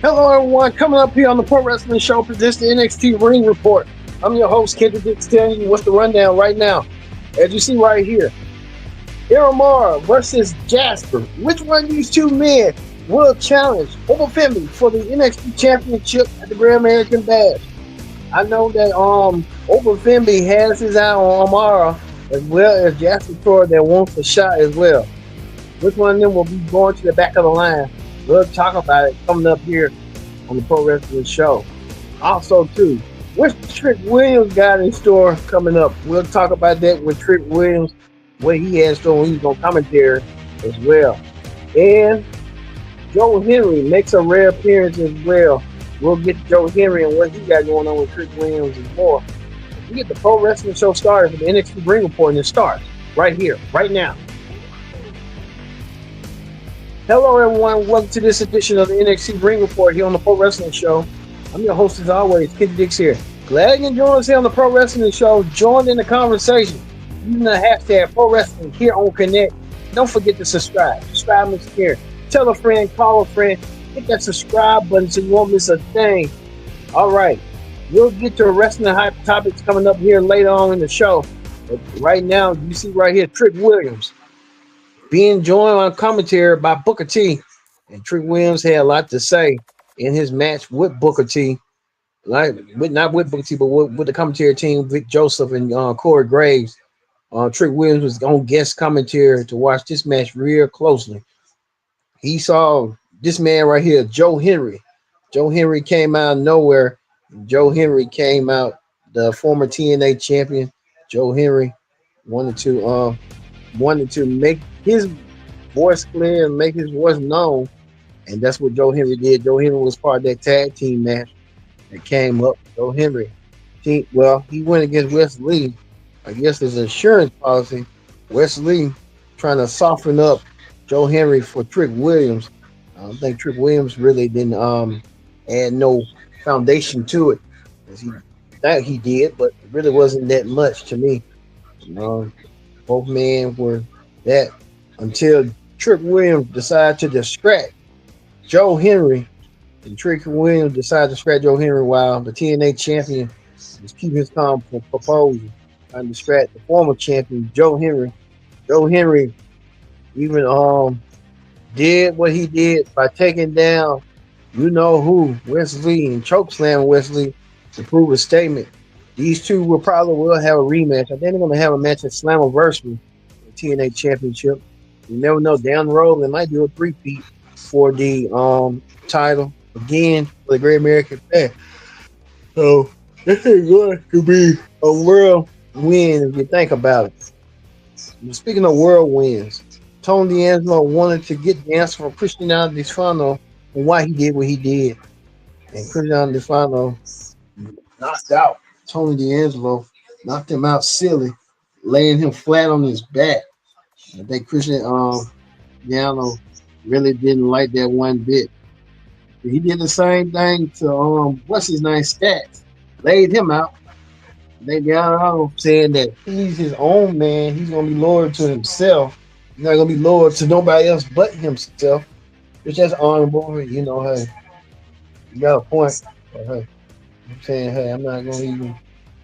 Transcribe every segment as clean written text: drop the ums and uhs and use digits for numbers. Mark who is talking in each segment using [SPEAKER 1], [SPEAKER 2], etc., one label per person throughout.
[SPEAKER 1] Hello, everyone. Coming up here on the Pro Wrestling Show, presents the NXT Ring Report. I'm your host, Kendrick Dix, telling you what's the rundown right now. As you see right here, Iramara versus Jasper. Which one of these two men will challenge Obafemi for the NXT Championship at the Great American Bash? I know that Obafemi has his eye on Amara, as well as Jasper Tor that wants a shot as well. Which one of them will be going to the back of the line? We'll talk about it coming up here on the Pro Wrestling Show. Also, too, what's Trick Williams got in store coming up? We'll talk about that with Trick Williams, what he has in store when he's on commentary as well. And Joe Henry makes a rare appearance as well. We'll get Joe Henry and what he got going on with Trick Williams and more. We get the Pro Wrestling Show started for the NXT Ring Report, and it starts right here, right now. Hello, everyone. Welcome to this edition of the NXT Ring Report here on the Pro Wrestling Show. I'm your host, as always, Kid Dix here. Glad you can join us here on the Pro Wrestling Show. Join in the conversation using the hashtag Pro Wrestling here on Connect. Don't forget to subscribe. Subscribe and share. Tell a friend, call a friend. Hit that subscribe button so you won't miss a thing. All right. We'll get to wrestling hype topics coming up here later on in the show. But right now, you see right here, Trick Williams being joined on commentary by Booker T. And Trick Williams had a lot to say in his match with Booker T. Not with Booker T, but with the commentary team, Vic Joseph and Corey Graves. Trick Williams was on guest commentary to watch this match real closely. He saw this man right here, Joe Henry. Joe Henry came out of nowhere. Joe Henry came out, the former TNA champion. Joe Henry wanted to make his voice clear and make his voice known, and that's what Joe Henry did. Joe Henry was part of that tag team match that came up. Joe Henry, he went against Wes Lee. I guess his insurance policy. Wes Lee trying to soften up Joe Henry for Trick Williams. I don't think Trick Williams really didn't add no foundation to it, as he thought he did, but it really wasn't that much to me. Both men were that until Trick Williams decided to distract Joe Henry, and Trick Williams decided to distract Joe Henry while the TNA champion was keeping his calm for proposing and distract the former champion Joe Henry. Joe Henry even did what he did by taking down Wes Lee, and chokeslam Wes Lee to prove a statement. These two will have a rematch. I think they're going to have a match at Slammiversary, the TNA Championship. You never know. Down the road, they might do a three-peat for the title again for the Great American Bash. So this is going to be a world win if you think about it. Speaking of world wins, Tony D'Angelo wanted to get the answer from Cristiano Desfano and why he did what he did. And Cristiano Desfano knocked out Tony D'Angelo, knocked him out silly, laying him flat on his back. I think Christian D'Angelo really didn't like that one bit. But he did the same thing to what's his name, Stats. Laid him out. They D'Angelo saying that he's his own man. He's gonna be loyal to himself. He's not gonna be loyal to nobody else but himself. Which that's honorable. Hey, you got a point. But hey, I'm saying, hey, I'm not gonna even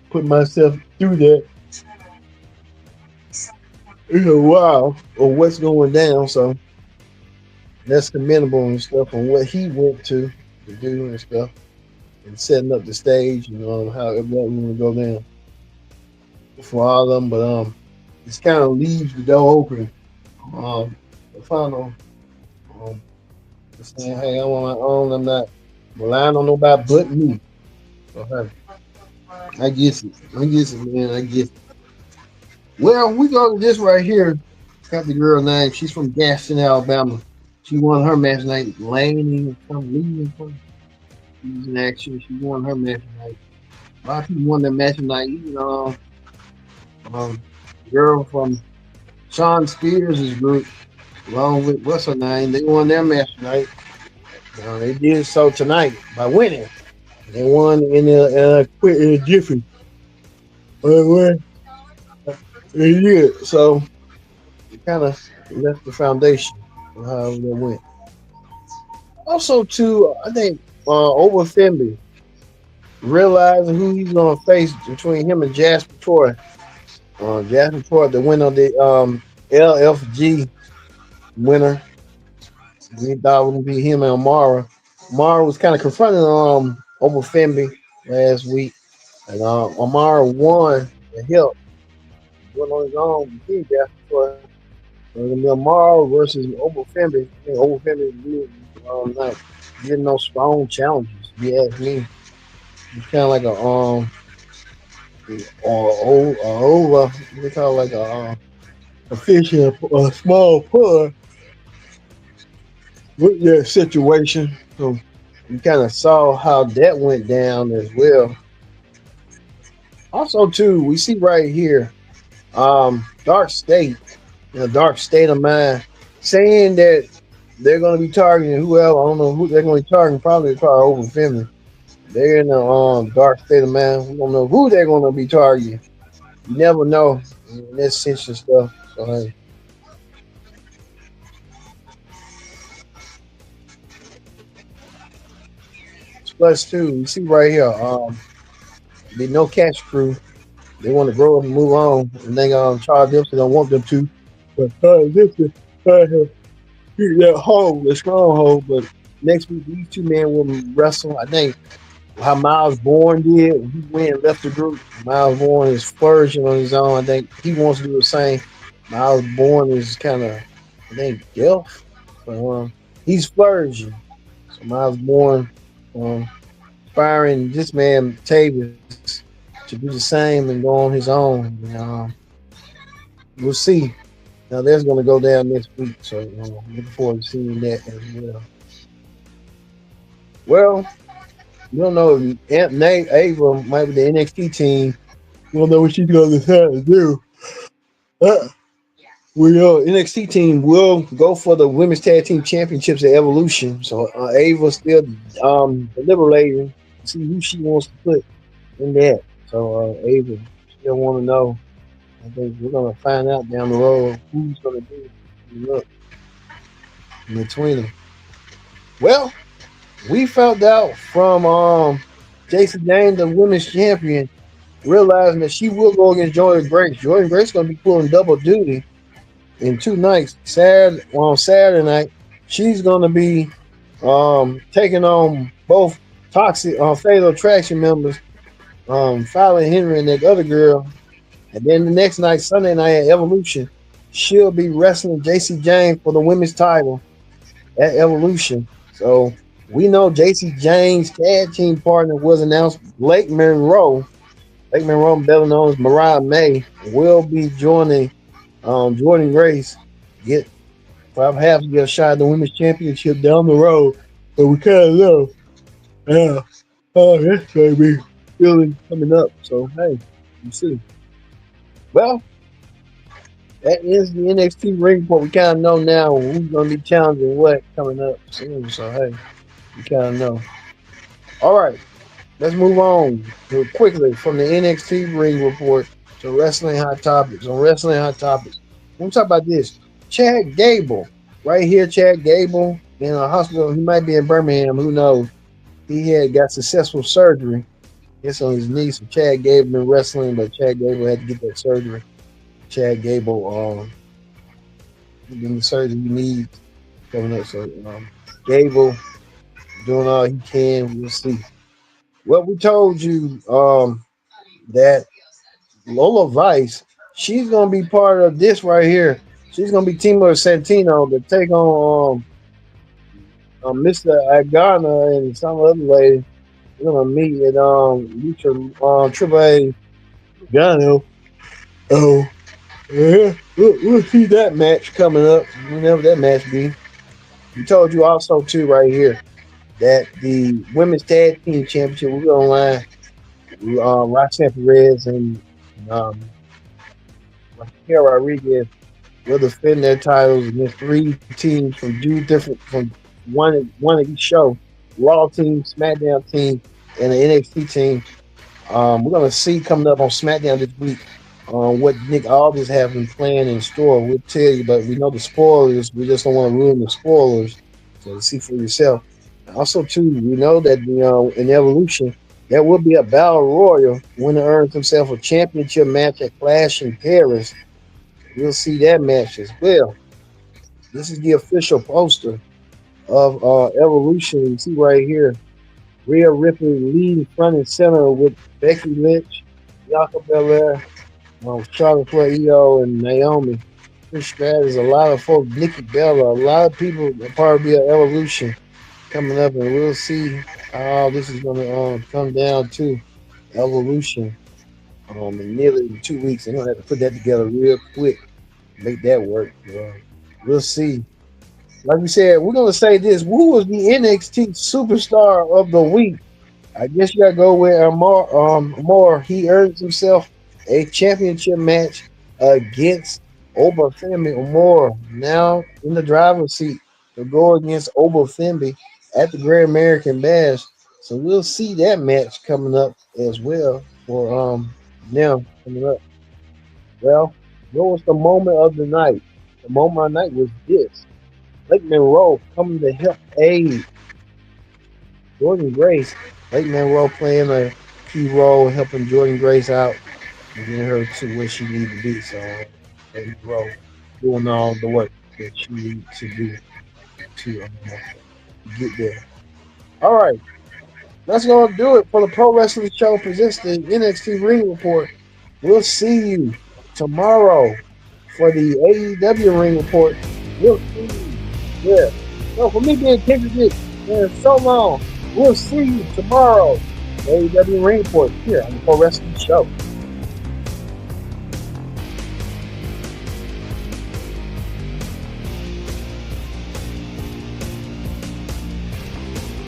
[SPEAKER 1] put myself through that in a while or what's going down. So that's commendable and stuff on what he went to do and stuff, and setting up the stage and how everything will go down for all of them. But this kind of leaves the door open. The final saying, hey, I'm on my own. I'm not relying on nobody but me. So hey, I get it, man. I get it. Well, we go to this right here. Got the girl name. She's from Gaston, Alabama. She won her match night. Laney, she's in action. She won her match night. A lot of people won their match night. Girl from Sean Spears' group, along with what's her name, they won their match night. They did so tonight by winning. They won in a quick in a jiffy. Yeah, so it kind of left the foundation of how that went. Also, too, I think over Finley, realizing who he's gonna face between him and Jasper Troy. Jasper Troy, the winner of the LFG winner. We thought it would be him and Amara. Amara was kind of confronting over Finley last week, and Amara won the help. Went on his own. He Jasper Troy. It's gonna be Amara versus Over Finley. I think Over Finley really not getting no strong challenges. If you ask me, it's kind of like over. They call it like a fish in a small pond with that situation. So you kind of saw how that went down as well. Also, too, we see right here, Dark State, in a dark state of mind, saying that they're going to be targeting whoever. I don't know who they're going to be targeting. Probably over Finley. They're in the dark state of mind. We don't know who they're going to be targeting. You never know in this sense and stuff. So hey. Plus two, you see right here, the no catch crew. They want to grow up and move on, and they Charles Dempsey don't want them to. But Charles Dempsey trying to keep that hold, the stronghold. But next week, these two men will wrestle. I think how Miles Bourne did when he went and left the group. Miles Bourne is flourishing on his own. I think he wants to do the same. Miles Bourne is kind of, I think, deaf. But he's flourishing. So Miles Bourne, inspiring this man Tavis to do the same and go on his own. We'll see. Now that's going to go down next week, so looking forward to seeing that as well. Well, you don't know if Nate Ava might be the NXT team. We don't know what she's going to decide to do. We know NXT team will go for the women's tag team championships at Evolution. So Ava still deliberating to see who she wants to put in that. So Ava still want to know. I think we're gonna find out down the road who's gonna do look in between them. Well, we found out from Jason James, the women's champion, realizing that she will go against Jordan Grace. Jordan Grace is gonna be pulling double duty in 2 nights. On Saturday night, she's gonna be taking on both Toxic Fatal Attraction members, Fowler Henry and that other girl. And then the next night, Sunday night at Evolution, she'll be wrestling JC James for the women's title at Evolution. So we know JC James' tag team partner was announced. Blake Monroe, better known as Mariah May, will be joining Jordan Grace. Perhaps get a shot at the women's championship down the road. But we kind of know. Yeah. Oh, that's going to be really coming up. So, hey, you see. Well, that is the NXT ring report. We kind of know now who's going to be challenging what coming up soon. So, hey, we kind of know. All right, let's move on real quickly from the NXT ring report to Wrestling Hot Topics. On Wrestling Hot Topics, we're talk about this. Chad Gable, right here, Chad Gable in a hospital. He might be in Birmingham. Who knows? He had got successful surgery. It's on his knee. So Chad Gable been wrestling, but Chad Gable had to get that surgery. Chad Gable, getting the surgery he needs coming up. So Gable doing all he can. We'll see. Well, we told you that Lola Vice, she's gonna be part of this right here. She's gonna be teaming with Santino to take on Mr. Agana and some other lady. We're gonna meet at Lucha Triple A Gano. Oh, yeah, we'll see that match coming up whenever that match be. We told you also too right here that the women's tag team championship will be online. Roxanne Perez and Raquel Rodriguez will defend their titles against 3 teams from one of each show. Raw team, SmackDown team, and the NXT team. We're gonna see coming up on SmackDown this week what Nick Aldis have been playing in store. We'll tell you, but we know the spoilers. We just don't want to ruin the spoilers. So see for yourself. Also, too, you know that in Evolution there will be a battle royal. Winner earns himself a championship match at Clash in Paris. We'll see that match as well. This is the official poster of Evolution. You see right here, Rhea Ripley leading front and center with Becky Lynch, Bianca Belair, Charlotte Flair, Io, and Naomi. Trish Stratus, a lot of folks, Nikki Bella, a lot of people are part of the Evolution coming up, and we'll see how this is going to come down to Evolution in nearly 2 weeks. They're going to have to put that together real quick, make that work. We'll see. Like we said, we're going to say this. Who was the NXT superstar of the week? I guess you got to go with Amore. He earned himself a championship match against Obafemi Amore, now in the driver's seat to go against Obafemi at the Great American Bash. So we'll see that match coming up as well for now coming up. Well, what was the moment of the night? The moment of the night was this. Lake Monroe coming to help aid Jordan Grace. Lake Monroe playing a key role helping Jordan Grace out and getting her to where she needs to be. So Lake Monroe doing all the work that she needs to do to get there. All right, that's gonna do it for the Pro Wrestling Show presents the NXT Ring Report. We'll see you tomorrow for the AEW Ring Report. We'll see you there. So for me being Kendrick, man, so long. We'll see you tomorrow. AEW Ring Report here on the Pro Wrestling Show.